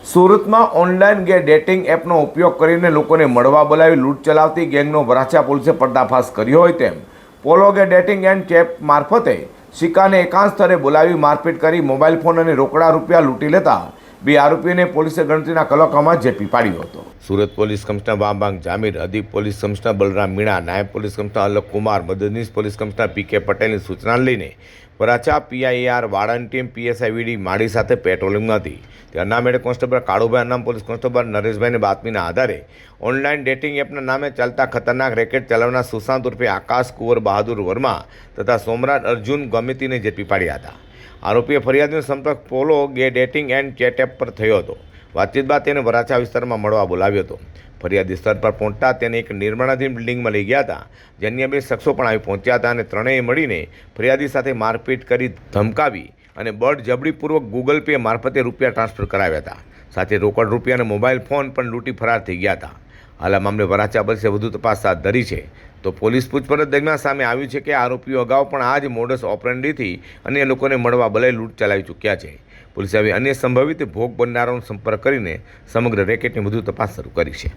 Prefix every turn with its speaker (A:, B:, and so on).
A: સુરતમાં online dating એપનો ઉપયોગ કરીને લોકોને મળવા બોલાવી લૂંટ ચલાવતી ગેંગનો વરાછા પોલીસે પર્દાફાશ કર્યો હોય તેમ પોલો ડેટિંગ એન્ડ ચેપ મારફતે શિકાને એકાંત સ્થળે બોલાવી મારપીટ કરી મોબાઈલ ફોન અને રોકડા રૂપિયા લૂંટી લેતા બે આરોપીઓને પોલીસે ગણતરીના કલાકોમાં ઝડપી પાડ્યો હતો। સુરત પોલીસ કમિશનર વામબાંગ જામીર, અધિક પોલીસ કમિશનર બલરામ મીણા, નાયબ પોલીસ કમિશનર અલક કુમાર, મદદનીશ પોલીસ કમિશનર પી.કે. પટેલની સૂચનાને લઈને વરાછા પીઆઈઆર વાળાની ટીમ પીએસઆઈ વીડી માળી સાથે પેટ્રોલિંગમાં હતી। તે અનામેડે કોન્સ્ટેબલ કાળુભાઈ, અનામ પોલીસ કોન્સ્ટેબલ નરેશભાઈની બાતમીના આધારે ઓનલાઈન ડેટિંગ એપના નામે ચાલતા ખતરનાક રેકેટ ચલાવનાર સુશાંત ઉર્ફે આકાશ કુંવર બહાદુર વર્મા તથા સોમરાજ અર્જુન ગમિતીને ઝડપી પાડ્યા હતા। આરોપીએ ફરિયાદીનો સંપર્ક પોલો ડેટિંગ એન્ડ ચેટ એપ પર થયો હતો। વાતચીત બાદ તેને વરાછા વિસ્તારમાં મળવા બોલાવ્યો હતો। ફરિયાદી સ્થળ પર પહોંચતા તેને એક નિર્માણાધીન બિલ્ડિંગમાં લઈ ગયા હતા, જે અન્ય બે શખ્સો પણ આવી પહોંચ્યા હતા અને ત્રણેય મળીને ફરિયાદી સાથે મારપીટ કરી ધમકાવી અને બળજબરીપૂર્વક ગૂગલ પે મારફતે રૂપિયા ટ્રાન્સફર કરાવ્યા હતા। સાથે રોકડ રૂપિયા અને મોબાઈલ ફોન પણ લૂંટી ફરાર થઈ ગયા હતા। હાલ આ મામલે વરાછા પોલીસે વધુ તપાસ હાથ ધરી છે। તો પોલીસ પૂછપરછ દરમિયાન સામે આવ્યું છે કે આરોપીઓ અગાઉ પણ આ જ મોડસ ઓપરેન્ડીથી અન્ય લોકોને મળવા બોલાવી લૂંટ ચલાવી ચૂક્યા છે। પોલીસે હવે અન્ય સંભવિત ભોગ બનનારાઓનો સંપર્ક કરીને સમગ્ર રેકેટની વધુ તપાસ શરૂ કરી છે।